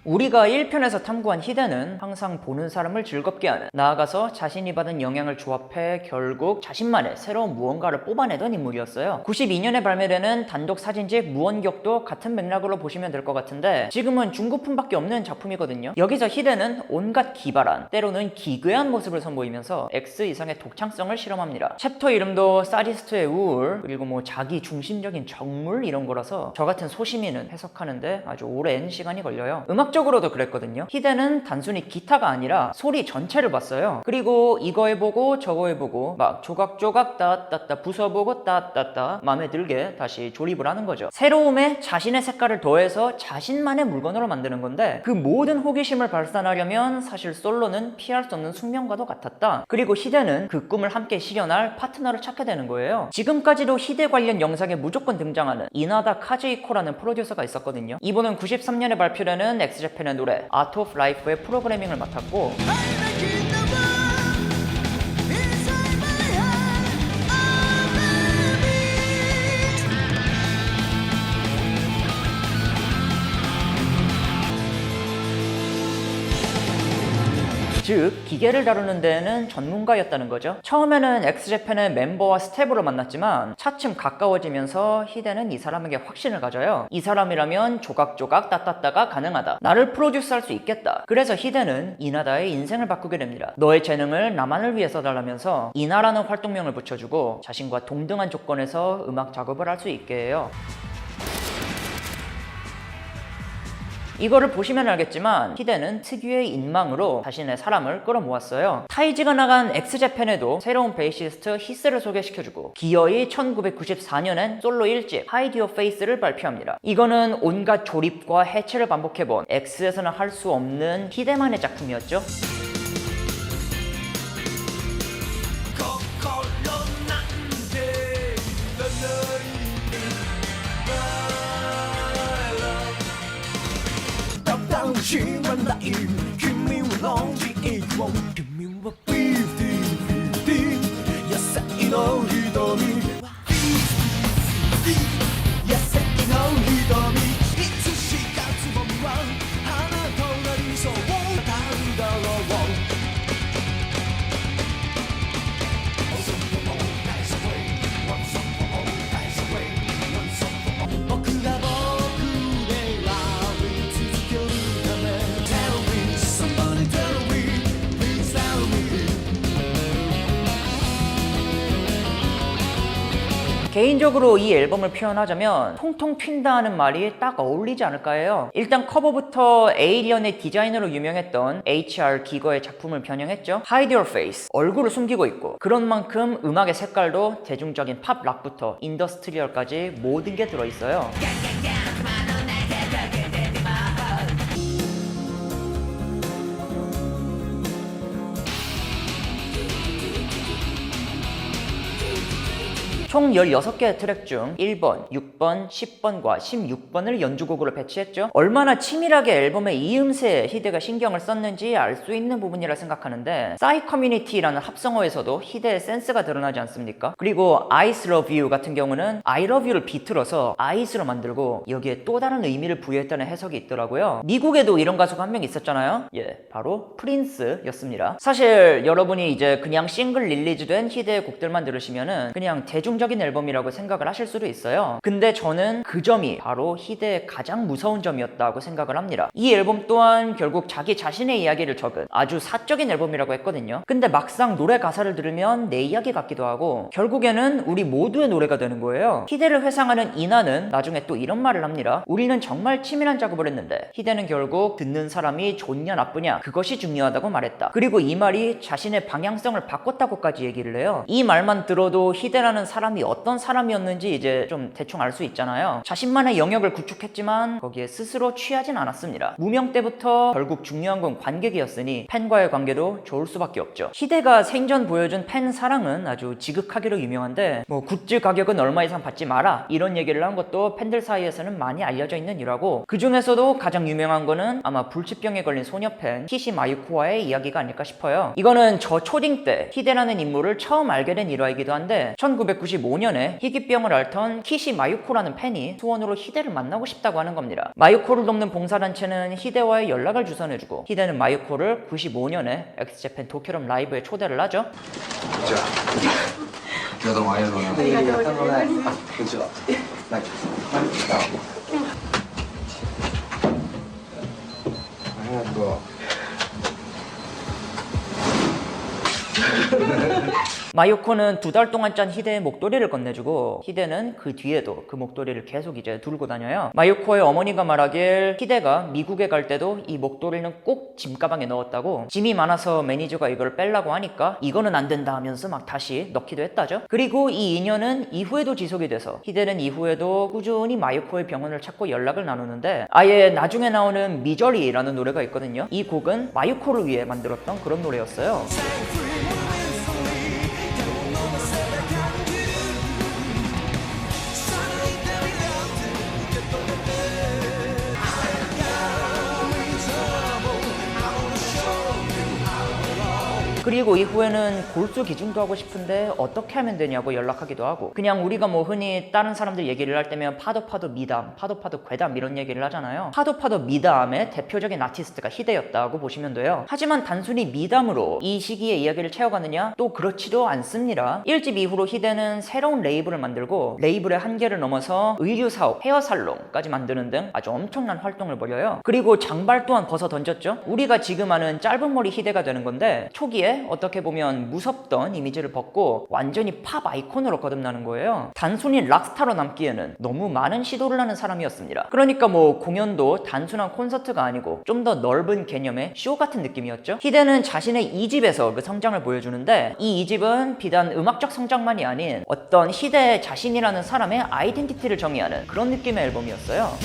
우리가 1편에서 탐구한 히데는 항상 보는 사람을 즐겁게 하는, 나아가서 자신이 받은 영향을 조합해 결국 자신만의 새로운 무언가를 뽑아내던 인물이었어요. 92년에 발매되는 단독 사진집 무원격도 같은 맥락으로 보시면 될 것 같은데 지금은 중고품밖에 없는 작품이거든요. 여기서 히데는 온갖 기발한, 때로는 기괴한 모습을 선보이면서 X 이상의 독창성을 실험합니다. 챕터 이름도 사디스트의 우울, 그리고 뭐 자기 중심적인 정물 이런 거라서 저 같은 소시민은 해석하는데 아주 오랜 시간이 걸려요. 음악적으로도 그랬거든요. 히데는 단순히 기타가 아니라 소리 전체를 봤어요. 그리고 이거 해보고 저거 해보고 막 조각조각 따따따 부숴보고 따따따 마음에 들게 다시 조립을 하는 거죠. 새로움에 자신의 색깔을 더해서 자신만의 물건으로 만드는 건데 그 모든 호기심을 발산하려면 사실 솔로는 피할 수 없는 숙명과도 같았다. 그리고 히데는 그 꿈을 함께 실현할 파트너를 찾게 되는 거예요. 지금까지도 히데 관련 영상에 무조건 등장하는 이나다 카즈이코라는 프로듀서가 있었거든요. 이분은 93년에 발표되는 엑스제팬의 노래 아트 오브 라이프의 프로그래밍을 맡았고 즉 기계를 다루는 데에는 전문가였다는 거죠. 처음에는 엑스제팬의 멤버와 스텝으로 만났지만 차츰 가까워지면서 히데는 이 사람에게 확신을 가져요. 이 사람이라면 조각조각 따따따가 가능하다. 나를 프로듀스할 수 있겠다. 그래서 히데는 이나다의 인생을 바꾸게 됩니다. 너의 재능을 나만을 위해 써달라면서 이나라는 활동명을 붙여주고 자신과 동등한 조건에서 음악 작업을 할 수 있게 해요. 이거를 보시면 알겠지만 히데는 특유의 인망으로 자신의 사람을 끌어모았어요. 타이지가 나간 엑스제팬에도 새로운 베이시스트 히스를 소개시켜주고 기어이 1994년엔 솔로 1집 Hide Your Face를 발표합니다. 이거는 온갖 조립과 해체를 반복해본 엑스에서는 할 수 없는 히데만의 작품이었죠. 개인적으로 이 앨범을 표현하자면 통통 튄다 하는 말이 딱 어울리지 않을까 해요. 일단 커버부터 에이리언의 디자이너로 유명했던 HR 기거의 작품을 변형했죠. Hide Your Face, 얼굴을 숨기고 있고 그런 만큼 음악의 색깔도 대중적인 팝 락부터 인더스트리얼까지 모든 게 들어있어요. 총 16개의 트랙 중 1번, 6번, 10번과 16번을 연주곡으로 배치했죠. 얼마나 치밀하게 앨범의 이음새에 히데가 신경을 썼는지 알 수 있는 부분이라 생각하는데 싸이 커뮤니티라는 합성어에서도 히데의 센스가 드러나지 않습니까? 그리고 I's Love You 같은 경우는 I Love You를 비틀어서 Ice로 만들고 여기에 또 다른 의미를 부여했다는 해석이 있더라고요. 미국에도 이런 가수가 한 명 있었잖아요. 바로 프린스였습니다. 사실 여러분이 이제 그냥 싱글 릴리즈된 히데의 곡들만 들으시면은 그냥 대중적인 앨범이라고 생각을 하실 수도 있어요. 근데 저는 그 점이 바로 히데의 가장 무서운 점이었다고 생각을 합니다. 이 앨범 또한 결국 자기 자신의 이야기를 적은 아주 사적인 앨범이라고 했거든요. 근데 막상 노래 가사를 들으면 내 이야기 같기도 하고 결국에는 우리 모두의 노래가 되는 거예요. 히데를 회상하는 이나는 나중에 또 이런 말을 합니다. 우리는 정말 치밀한 작업을 했는데 히데는 결국 듣는 사람이 좋냐 나쁘냐 그것이 중요하다고 말했다. 그리고 이 말이 자신의 방향성을 바꿨다고까지 얘기를 해요. 이 말만 들어도 히데라는 사람이 어떤 사람이었는지 이제 좀 대충 알 수 있잖아요. 자신만의 영역을 구축했지만 거기에 스스로 취하진 않았습니다. 무명 때부터 결국 중요한 건 관객이었으니 팬과의 관계도 좋을 수밖에 없죠. 히데가 생전 보여준 팬 사랑은 아주 지극하기로 유명한데 뭐 굿즈 가격은 얼마 이상 받지 마라 이런 얘기를 한 것도 팬들 사이에서는 많이 알려져 있는 일화고 그 중에서도 가장 유명한 거는 아마 불치병에 걸린 소녀 팬 키시 마유코와의 이야기가 아닐까 싶어요. 이거는 저 초딩 때 히데라는 인물을 처음 알게 된 일화이기도 한데 1995 1995년에 희귀병을 앓던 키시 마유코라는 팬이 수원으로 히데를 만나고 싶다고 하는 겁니다. 마유코를 돕는 봉사단체는 히데와의 연락을 주선해주고 히데는 마유코를 95년에 엑스제팬 도쿄럼 라이브에 초대를 하죠. 今日どうもありがとうございます。ありがとうございます。こんにちは。はい。ありがとう。 마유코는 2달 동안 짠 히데의 목도리를 건네주고 히데는 그 뒤에도 그 목도리를 계속 이제 들고 다녀요. 마유코의 어머니가 말하길 히데가 미국에 갈 때도 이 목도리는 꼭 짐가방에 넣었다고, 짐이 많아서 매니저가 이걸 빼려고 하니까 이거는 안 된다 하면서 막 다시 넣기도 했다죠. 그리고 이 인연은 이후에도 지속이 돼서 히데는 이후에도 꾸준히 마유코의 병원을 찾고 연락을 나누는데, 아예 나중에 나오는 미저리라는 노래가 있거든요. 이 곡은 마유코를 위해 만들었던 그런 노래였어요. 그리고 이후에는 골수 기증도 하고 싶은데 어떻게 하면 되냐고 연락하기도 하고, 그냥 우리가 뭐 흔히 다른 사람들 얘기를 할 때면 파도 미담, 파도 괴담 이런 얘기를 하잖아요. 파도 미담의 대표적인 아티스트가 히데였다고 보시면 돼요. 하지만 단순히 미담으로 이 시기에 이야기를 채워가느냐? 또 그렇지도 않습니다. 1집 이후로 히데는 새로운 레이블을 만들고 레이블의 한계를 넘어서 의류사업, 헤어살롱까지 만드는 등 아주 엄청난 활동을 벌여요. 그리고 장발 또한 벗어 던졌죠. 우리가 지금 아는 짧은 머리 히데가 되는 건데, 초기에 어떻게 보면 무섭던 이미지를 벗고 완전히 팝 아이콘으로 거듭나는 거예요. 단순히 락스타로 남기에는 너무 많은 시도를 하는 사람이었습니다. 그러니까 뭐 공연도 단순한 콘서트가 아니고 좀 더 넓은 개념의 쇼 같은 느낌이었죠. 히데는 자신의 2집에서 그 성장을 보여주는데, 이 2집은 비단 음악적 성장만이 아닌 어떤 히데 자신이라는 사람의 아이덴티티를 정의하는 그런 느낌의 앨범이었어요.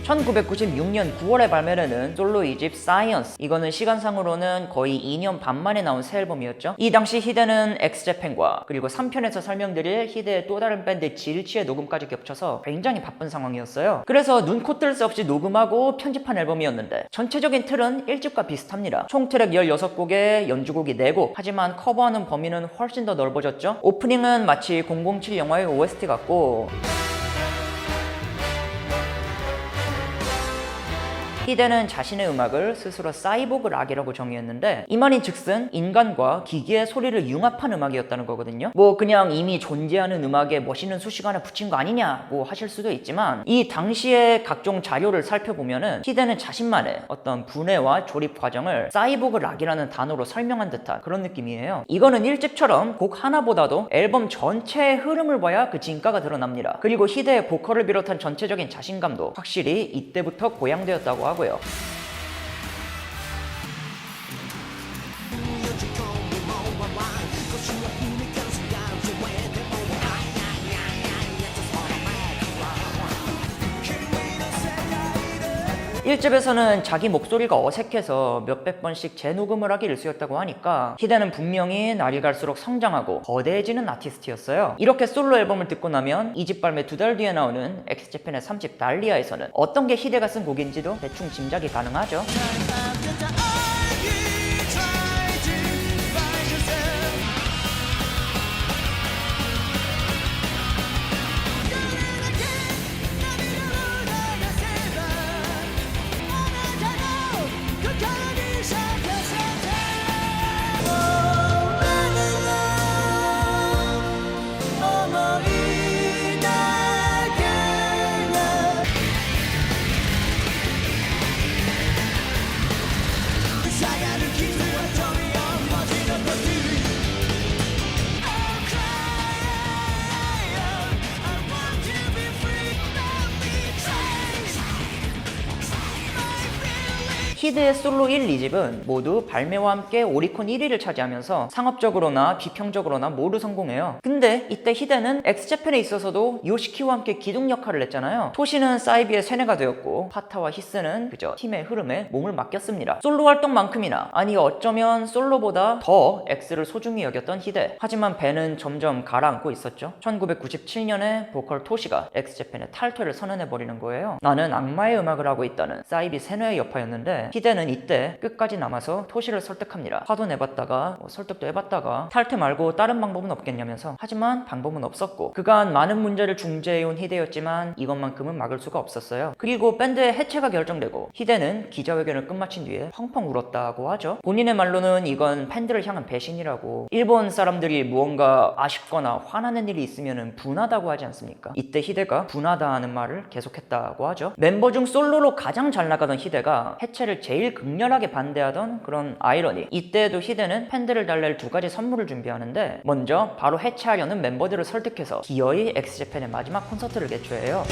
(1996년 9월에) 발매되는 솔로 2집 사이언스, 이거는 시간상으로는 거의 2년 반 만에 나온 새 앨범이었죠. 이 당시 히데는 엑스제팬과 그리고 3편에서 설명드릴 히데의 또 다른 밴드 질치의 녹음까지 겹쳐서 굉장히 바쁜 상황이었어요. 그래서 눈코 뜰 새 없이 녹음하고 편집한 앨범이었는데, 전체적인 틀은 1집과 비슷합니다. 총 트랙 16곡에 연주곡이 4곡, 하지만 커버하는 범위는 훨씬 더 넓어졌죠. 오프닝은 마치 007 영화의 OST 같고, 히데는 자신의 음악을 스스로 사이보그 락이라고 정의했는데, 이 말인 즉슨 인간과 기계의 소리를 융합한 음악이었다는 거거든요. 뭐 그냥 이미 존재하는 음악에 멋있는 수식어를 붙인 거 아니냐고 하실 수도 있지만, 이 당시의 각종 자료를 살펴보면은 히데는 자신만의 어떤 분해와 조립 과정을 사이보그 락이라는 단어로 설명한 듯한 그런 느낌이에요. 이거는 1집처럼 곡 하나보다도 앨범 전체의 흐름을 봐야 그 진가가 드러납니다. 그리고 히데의 보컬을 비롯한 전체적인 자신감도 확실히 이때부터 고양되었다고 하고 고요. (1집에서는) 자기 목소리가 어색해서 몇백 번씩 재녹음을 하기 일쑤였다고 하니까 히데는 분명히 날이 갈수록 성장하고 거대해지는 아티스트였어요. 이렇게 솔로 앨범을 듣고 나면 2집 발매 2달 뒤에 나오는 엑스제팬의 3집 달리아에서는 어떤 게 히데가 쓴 곡인지도 대충 짐작이 가능하죠. 히데의 솔로 1, 2집은 모두 발매와 함께 오리콘 1위를 차지하면서 상업적으로나 비평적으로나 모두 성공해요. 근데 이때 히데는 엑스제팬에 있어서도 요시키와 함께 기둥 역할을 했잖아요. 토시는 사이비의 세뇌가 되었고 파타와 히스는 그저 팀의 흐름에 몸을 맡겼습니다. 솔로 활동만큼이나, 아니 어쩌면 솔로보다 더 엑스를 소중히 여겼던 히데. 하지만 밴은 점점 가라앉고 있었죠. 1997년에 보컬 토시가 엑스제팬의 탈퇴를 선언해버리는 거예요. 나는 악마의 음악을 하고 있다는 사이비 세뇌의 여파였는데 히데는 이때 끝까지 남아서 토시를 설득합니다. 화도 내봤다가 설득도 해봤다가 탈퇴 말고 다른 방법은 없겠냐면서. 하지만 방법은 없었고 그간 많은 문제를 중재해온 히데였지만 이것만큼은 막을 수가 없었어요. 그리고 밴드의 해체가 결정되고 히데는 기자회견을 끝마친 뒤에 펑펑 울었다고 하죠. 본인의 말로는 이건 팬들을 향한 배신이라고, 일본 사람들이 무언가 아쉽거나 화나는 일이 있으면 분하다고 하지 않습니까? 이때 히데가 분하다 하는 말을 계속했다고 하죠. 멤버 중 솔로로 가장 잘 나가던 히데가 해체를 제일 극렬하게 반대하던 그런 아이러니. 이때에도 히데는 팬들을 달랠 두 가지 선물을 준비하는데, 먼저 바로 해체하려는 멤버들을 설득해서 기어이 엑스제팬의 마지막 콘서트를 개최해요.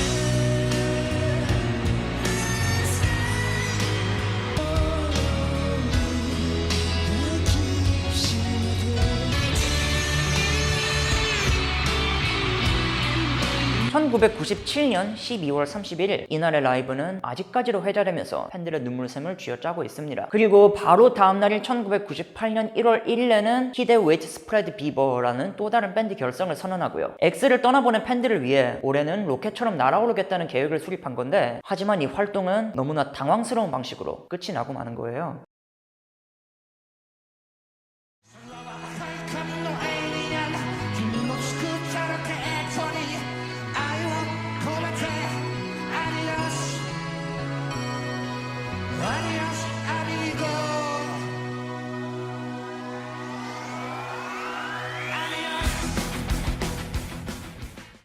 (1997년 12월 31일) 이날의 라이브는 아직까지도 회자되면서 팬들의 눈물샘을 쥐어짜고 있습니다. 그리고 바로 다음날인 1998년 1월 1일에는 히데 웨이트 스프레드 비버라는 또 다른 밴드 결성을 선언하고요. 엑스를 떠나보낸 팬들을 위해 올해는 로켓처럼 날아오르겠다는 계획을 수립한 건데, 하지만 이 활동은 너무나 당황스러운 방식으로 끝이 나고 마는 거예요.